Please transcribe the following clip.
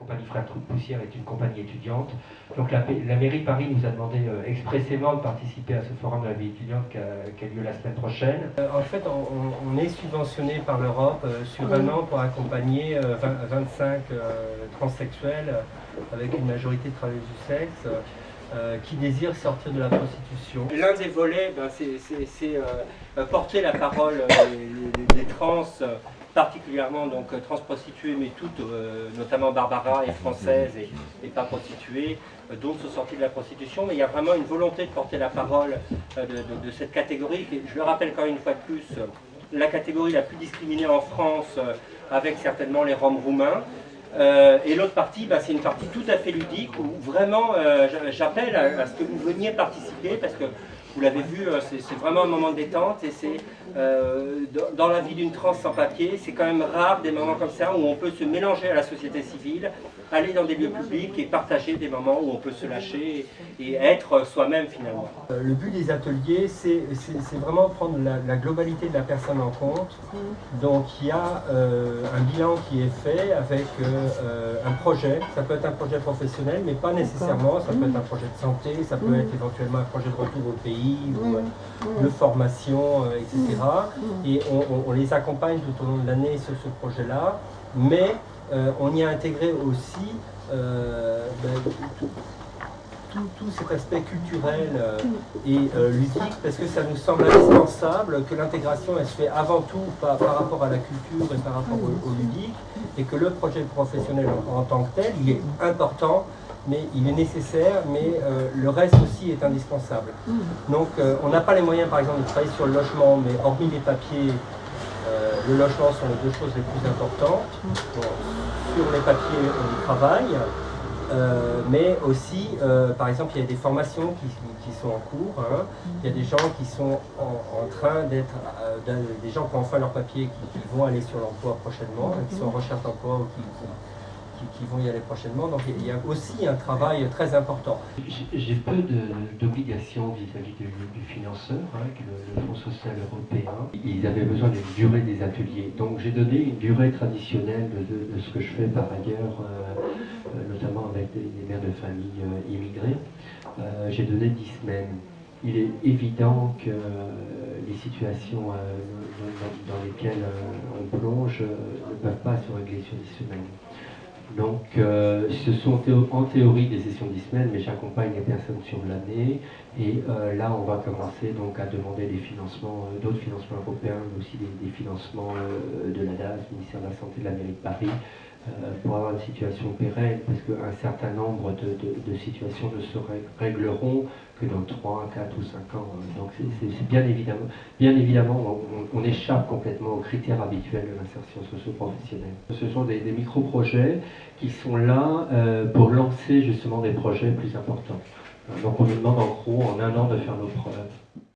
compagnie Frères Trou de Poussière est une compagnie étudiante. Donc la mairie de Paris nous a demandé expressément de participer à ce forum de la vie étudiante qui a lieu la semaine prochaine. En fait, on est subventionné par l'Europe sur un an pour accompagner 25 transsexuels avec une majorité de travailleuses du sexe qui désirent sortir de la prostitution. L'un des volets, c'est porter la parole des trans, particulièrement donc trans-prostituées, mais toutes, notamment Barbara est française et pas prostituée, donc sont sorties de la prostitution. Mais il y a vraiment une volonté de porter la parole de cette catégorie. Je le rappelle quand même une fois de plus, la catégorie la plus discriminée en France, avec certainement les Roms roumains. Et l'autre partie, c'est une partie tout à fait ludique où vraiment j'appelle à ce que vous veniez participer parce que vous l'avez vu, c'est vraiment un moment de détente et c'est dans la vie d'une trans sans papier, c'est quand même rare des moments comme ça où on peut se mélanger à la société civile, aller dans des lieux publics et partager des moments où on peut se lâcher et être soi-même finalement. Le but des ateliers, c'est vraiment prendre la globalité de la personne en compte. Donc il y a un bilan qui est fait avec un projet, ça peut être un projet professionnel mais pas nécessairement, ça peut être un projet de santé, ça peut être éventuellement un projet de retour au pays, ou de formation, etc. Et on les accompagne tout au long de l'année sur ce projet-là, mais on y a intégré aussi tout cet aspect culturel et ludique, parce que ça nous semble indispensable que l'intégration elle se fait avant tout par rapport à la culture et par rapport au ludique, et que le projet professionnel en tant que tel, il est important, mais il est nécessaire, mais le reste aussi est indispensable. Donc on n'a pas les moyens par exemple de travailler sur le logement, mais hormis les papiers, le logement sont les deux choses les plus importantes. Bon, sur les papiers on y travaille, mais aussi par exemple il y a des formations qui sont en cours, hein. Il y a des gens qui sont en train d'être, des gens qui ont enfin leur papier, qui vont aller sur l'emploi prochainement, qui sont en recherche d'emploi ou qui vont y aller prochainement, donc il y a aussi un travail très important. J'ai peu d'obligations vis-à-vis du financeur, hein, le Fonds social européen. Ils avaient besoin d'une durée des ateliers, donc j'ai donné une durée traditionnelle de ce que je fais par ailleurs, notamment avec des mères de famille immigrées. J'ai donné 10 semaines. Il est évident que les situations dans lesquelles on plonge ne peuvent pas se régler sur 10 semaines. Donc ce sont en théorie des sessions de 10 semaines, mais j'accompagne les personnes sur l'année. Et là, on va commencer donc à demander des financements, d'autres financements européens, mais aussi des financements de l'ADAS, ministère de la Santé de la mairie de Paris, pour avoir une situation pérenne, parce qu'un certain nombre de situations ne se régleront que dans 3, 4 ou 5 ans. Donc c'est bien évidemment, on échappe complètement aux critères habituels de l'insertion socio-professionnelle. Ce sont des micro-projets qui sont là pour lancer justement des projets plus importants. Donc on nous demande en gros en un an de faire nos preuves.